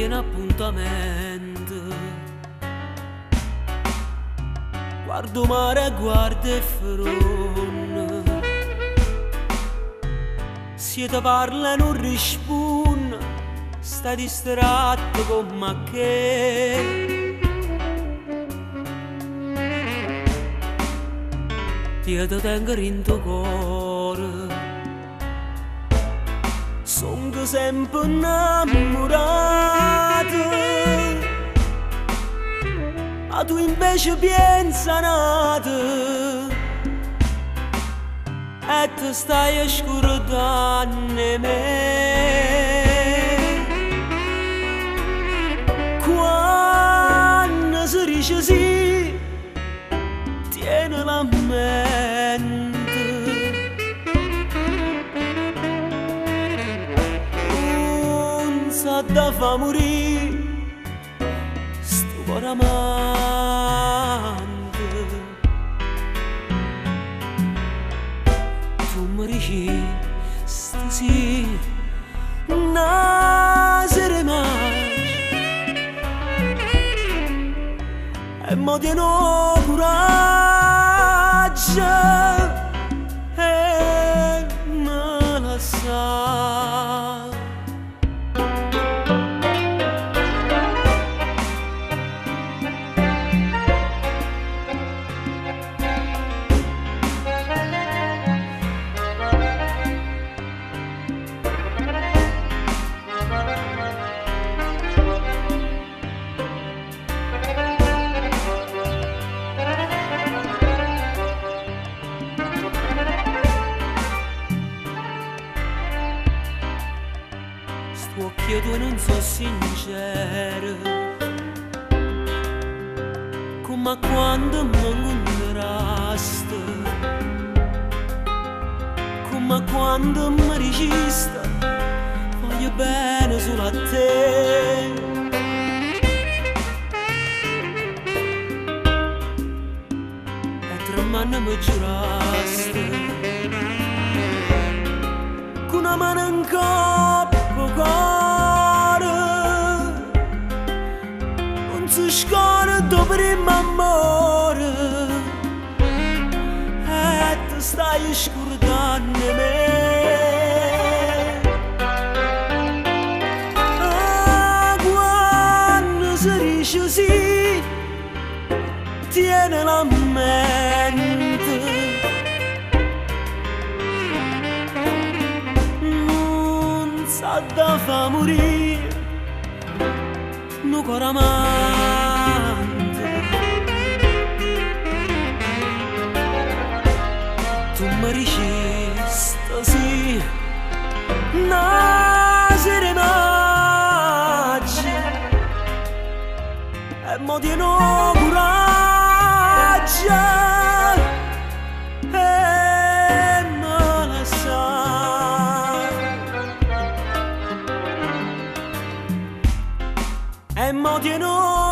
tiene appuntamento. Guardo mare, guarda e frone. Se ti parla e non risponde, stai distratto come che. Ti tengo in tuo cuore. Sono sempre innamorato, ma tu invece pensa nato e tu stai scordando me. Quando si dice sì, tieni la mente. Da fa morire sto cuore amante. Tu mi dici sì, nasere mai e mo tieno coraggio e me la sa. Occhio tu non so sincero, come quando mi incontraste, come quando mi regista, voglio bene solo a te. E 3 mani mi giuraste, con una mano in coppa cuore, non si scorda prima amore e tu stai scordando me. Quando si dice sì, tieni la mente. Da fa morire no cuore amante. Tu mi dicesti sì, nasere maggio e mo tieno coraggio e me la sa. E mo tieno